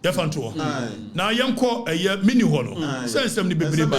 Yafanto. Now yanko a mini hono. Sense them the baby by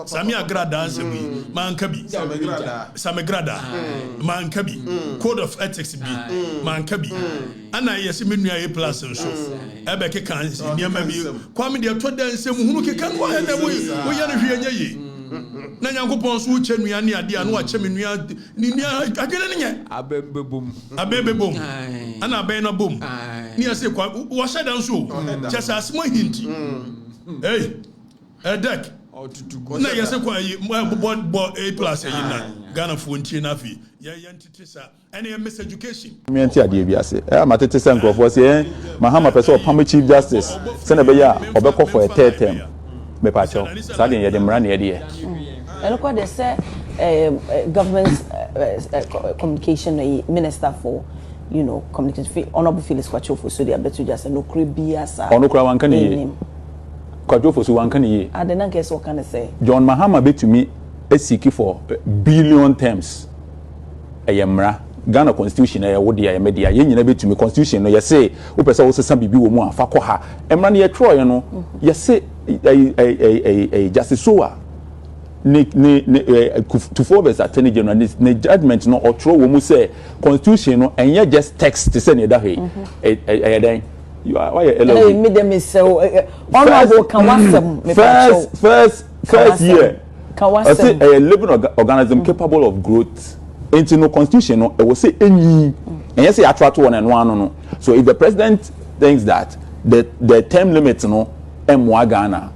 Samia Grada Mankabi Samegrada Mankabi Code of Ethics B Mankabi Anna Yasimin A plus and show Ebeke can near maybe Kwame the Todd and say who can go ahead and we are here. Nanyankopon so chenu ne ade anu ache menua ninia agene abebe bom ana aben na bom ni ase kwa wo shada nso chesa asmo hinti hey edek na yese kwa bo A plus yi na Ghana fo ntie na fi ye ntete sa ene miss education me ntie ade bi ase matete se nkrofo se Mahama pese opam chief justice se na be ya obekọ for a third term me pa cho sa de ye de mra na ye de and look what they say government communication minister for communication honorable Felix Kwachofo so they better just no kribia sa onokura wan kan ye Kwachofo so wan kan ye adena guess what can I say John Mahama betumi esiki for billion terms eyemra Ghana constitution e wo dia media ye nyina betumi constitution no ye say wo pese wo sesa bibi wo mu afa kọ ha emra na ye tro ye no ye say justice soa to forward as attorney general ne judgment no or throw wo mu say constitution no enye just text to say ne da he then you are why hello me dem so honorable Kawasem first year Kawasem a living organism capable of growth into no constitution no e will say enyi enye say attract one and one no so if the president thinks that the term limit no emwa Ghana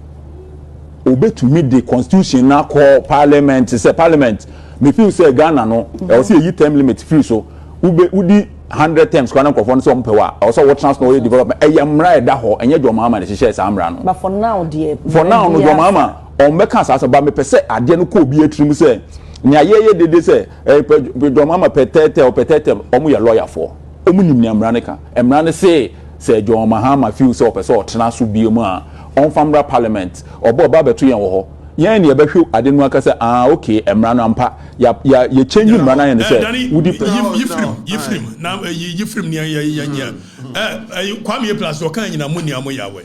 obe to meet the constitution na call parliament say parliament me feel say Ghana no e say yi term limit feel so udi 100 terms kwa na nkofo so mpewa also what transfer development e yamra e da ho enye John Mahama de hye sa amra no but for now dear no John Mahama on meka asasa ba me pese ade no ko obi atrim say nya ye dede say John Mahama petete omu ya lawyer for omu nim ni amra ne ka emra ne say John Mahama feel so pese o tena so bi mu a on famra parliament obo beto yen wo ho yen ne ebehwe ade no aka say okay emra no ampa ya change emra na yen say wudi yifrim na yifrim ne ya Kwame plus o kan nyina moni amoyawe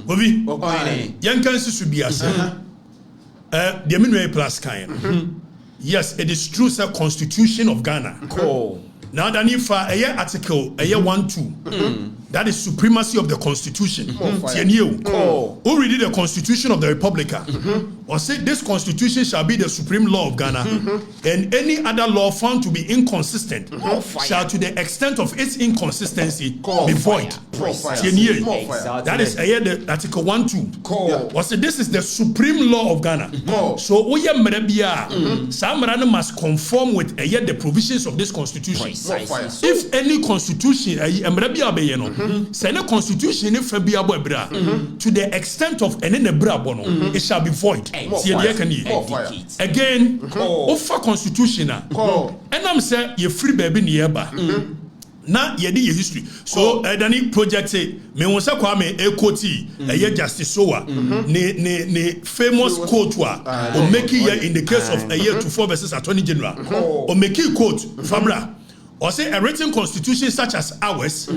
obi yen kan sisu bi ase the minwe plus kan yes it is true sir constitution of Ghana cool now then if article 1-2 that is supremacy of the constitution who read the constitution of the republic or say this constitution shall be the supreme law of Ghana and any other law found to be inconsistent shall to the extent of its inconsistency be void. That is the article 1-2 or say this is the supreme law of Ghana so oye mrebia samrana must conform with the provisions of this constitution. If any constitution mrebia be no say no constitution if be abo bra to the extent of any bra bono it shall be void. Again offer constitution and I'm say you free baby nearby na ye di history so Dani project say me won say Kwame Ekoti justice soa ne famous quote o make here in the case of a year 24 versus attorney general o make quote famra or say a written constitution such as ours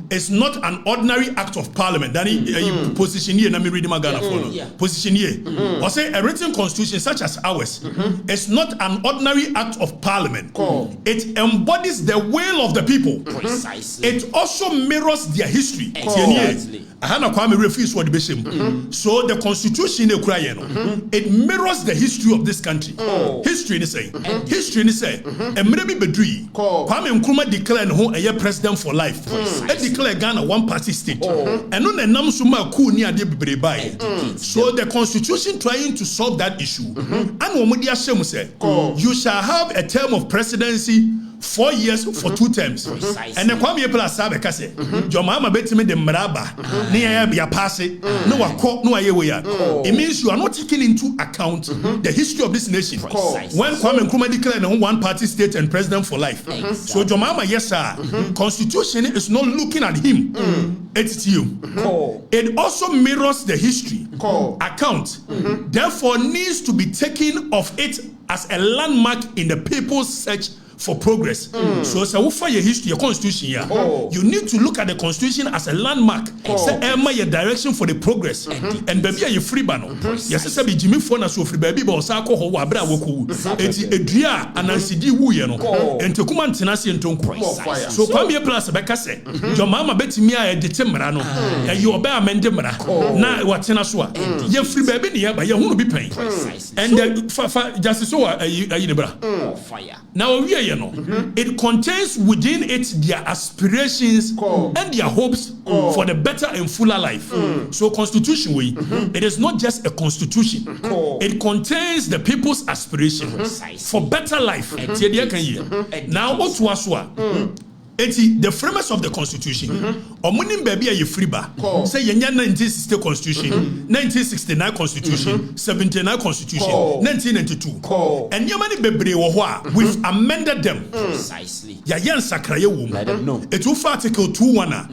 is not an ordinary act of parliament. Then position here, let me read my Ghana for position here. Or say a written constitution such as ours is not an ordinary act of parliament. It embodies the will of the people. Precisely. It also mirrors their history. Exactly. Refuse what the so the constitution it mirrors the history of this country. History is saying Emrebi Bedri Kwame Nkrumah declared who a president for life. It declared Ghana one party state. And on the Namsuma ku ni ade bebrebe. So the constitution trying to solve that issue. And Omodia Shemu said, you shall have a term of presidency 4 years for 2 terms. And the Kwame Plus Sabekase, John Mahama betime de mraba, near ya pass it, no court, no ayeweya. It means you are not taking into account the history of this nation. When Kwame Nkrumah declared one party state and president for life. So John Mahama, yes sir, constitution is not looking at him. It's you. It also mirrors the history account. Therefore needs to be taken of it as a landmark in the people's search for progress. So say we your history, your constitution here. You need to look at the constitution as a landmark. Say Emma your direction for the progress. And baby you free bano. Yes, say be Jimmy Fona so free baby but osako ho wa bra woku. Enti edua anansidi wu ye no. Enti kuma ntenase entonko. So kwame plus beka say your mama betimi a edete mra no. You obe amende mra. Na watena so a. Ye free baby ne ya ba ye hunu bi pen. And just so ayi bra. Fire. Now we are it contains within it their aspirations and their hopes for the better and fuller life. So constitution way, it is not just a constitution. It contains the people's aspirations for better life. Now what was the framers of the constitution omunim baby a free ba say yenya 1960 constitution 1969 constitution 79 constitution 1992 and yamani bebre wo ho a we've amended them precisely ya yen sakraye wo mu it will article 21 a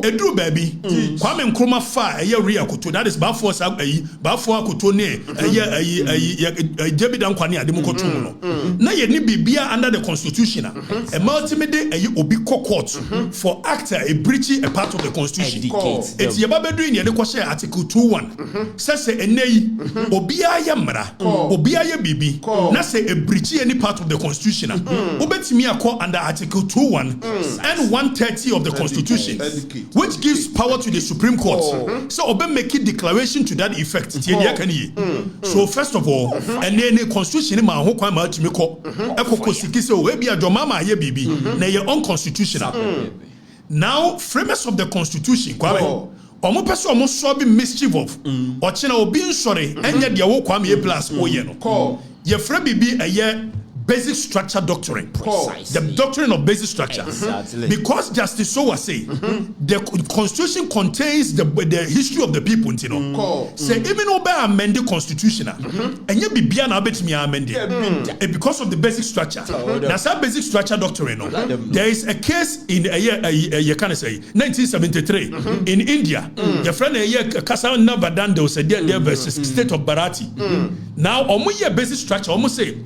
eduru baby Kwame Nkrumah fa eye real koto that is ba force akoto ne eye David Ankwane ademu koto no na ye ni bibia under the constitution a multimede eye obi court for actor a breaching a part of the constitution. It's Yababe doing the question article 21. Says enei obia yamra obia ye bibi na say a breaching any part of the constitution. Obetimi akọ under article 21 and 130 of the constitution, which gives power to the Supreme Court. So obe make a declaration to that effect. So first of all, and then the constitution ma ho kwan ma timi ko ekoko sikise o ebi adoma ma ye bibi na ye unconstitutional. Now, framers of the constitution, omo pese omo so be mischief of or chena obi sorry enye de wo kwame plus oye no ye fra bibi eye basic structure doctrine. The doctrine of basic structure. Because Justice Sowa say the constitution contains the history of the people, you know. Say even obey amend the constitution and you be na betimi amend it because of the basic structure. That's a basic structure doctrine. There is a case in you can say 1973 in India. Your friend Kasa Navadando said there versus state of Bharati. Now omo basic structure almost say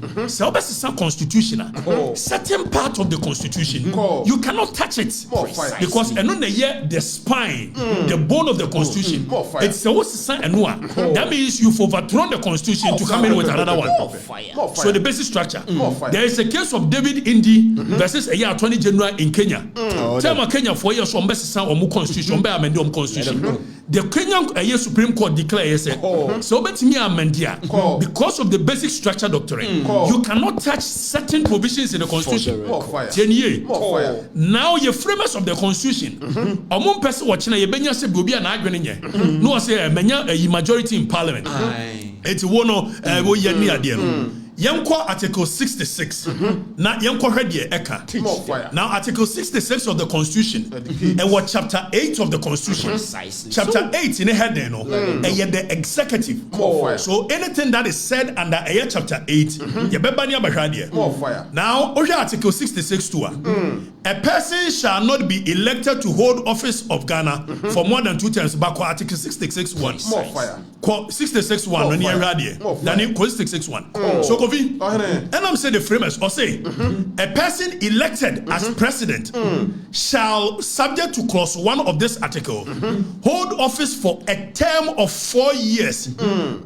constitutional certain part of the constitution you cannot touch it because the spine the bone of the constitution it's that means you've overthrown the constitution to come in with another one. So the basic structure there is a case of David Indi versus a Attorney General in Kenya. Tell Kenya 4 years on best constitution constitution. The Kenyan Supreme Court declares so because of the basic structure doctrine you cannot touch certain provisions in the constitution. Now, your framers of the constitution, among person watching a benya se bobia na adwene no say a majority in parliament. It's one of wo ye ni ade no. Yanko Article 66. Now Yanko Hedie Eka. Now Article 66 of the Constitution and what Chapter 8 of the Constitution. Chapter 8 in a head no the executive. So anything that is said under a Chapter 8 now Article 66 to a person shall not be elected to hold office of Ghana for more than 2 terms. Back Article 66 1. 66 1 on here then 66 1. So and I'm saying the framers or say a person elected as president shall, subject to clause 1 of this article, hold office for a term of 4 years,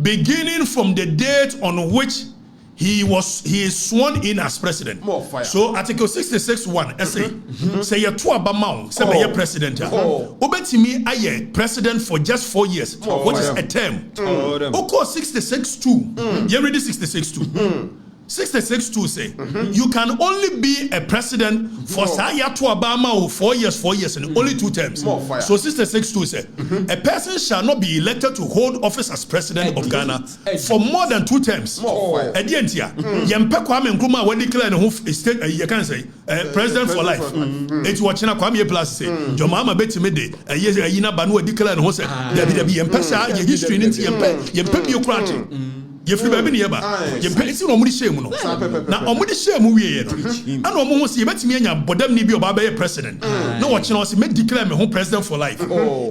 beginning from the date on which he is sworn in as president. So Article 66(1) say you to abamount say be president. Obetimi aye president for just 4 years, which is a term. Oko 66(2). You read 66(2). 66(2) say you can only be a president for saya to abama 4 years and only 2 terms. So 66(2) say a person shall not be elected to hold office as president of Ghana for more than 2 terms. Edientia yempe Kwame Nkrumah when declare no state you can say president for life. It watching Kwame plus say your mama betime de yina banu declare no say there be yempe sa ye history nti yempe biokrati. Yefri baby ne yeba yempe isi no omudi shame no na omudi shame wie no ana omo ho se yebetimi anya bodam ni bi oba be president no wo kire o se me declare me ho president for life.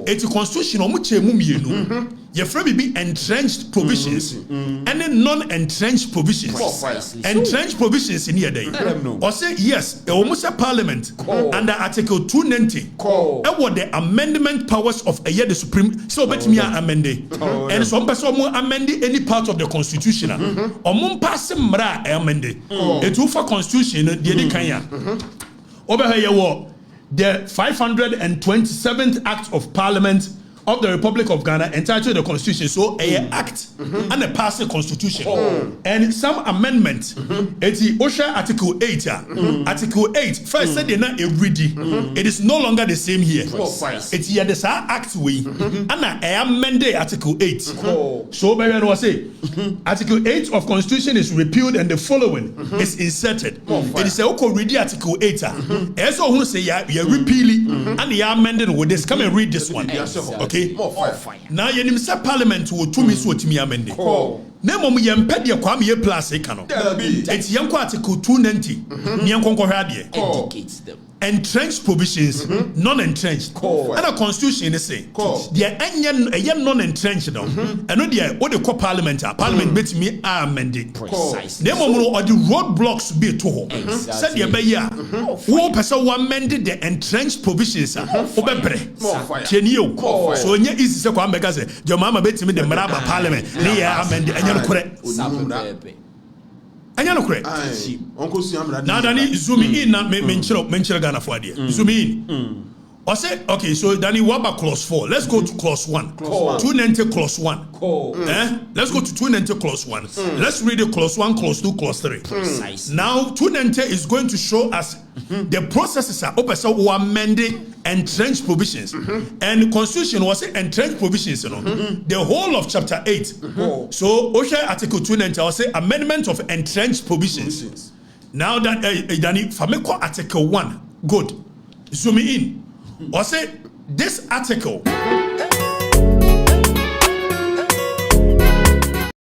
Eti constitution omo chemu mienu your friend be entrenched provisions and non-entrenched provisions. Entrenched provisions in here day. Or say yes, almost a parliament under Article 290. And what the amendment powers of a year the Supreme so bet me amend and some person amend any part of the constitution. Or mon pass mra amend it. It for constitution the Kenya. Over here the 527th Act of Parliament of the Republic of Ghana entitled the Constitution. So a act and a passed constitution. And some amendment. It's the OSHA Article 8. Article 8. First said they're not every day. It is no longer the same here. It's here the act way. And I amended Article 8. So baby was say Article 8 of Constitution is repealed and the following is inserted. It is a read Article 8. As who say you repeal and you amended with this. Come and read this one. Okay. Now you say Parliament will to me so to me amend. Nemo me yemped ye kwame ye plus e kano. It's yanko Article 290. Nyanko hwade indicates them. Entrenched provisions, non-entrenched. And a constitution is saying, the anya non-entrenched now. And no dear, what the call parliament bet me amended. Precisely. Nemo or the roadblocks be to home. Said the Baya. Who person one mended the entrenched provisions. Obebre. Kenio. So when you is the Kwambeka, your mama bet me the Maraba parliament. They are amended and you're correct. Anya no correct. Now Danny zoom in na menchiro Ghana for there. Zoom in. I say okay, so Danny what about clause 4? Let's go to clause 1. 290 clause 1. Let's go to 290 clause 1. Let's read the clause 1, clause 2, clause 3. Now 290 is going to show us the processes are open so we amending entrenched provisions. And the constitution was entrenched provisions, you know. The whole of chapter 8. So OSHA Article 290 will say amendment of entrenched provisions. Now that Danny Fameko Article 1. Good. Zoom in. Or say this article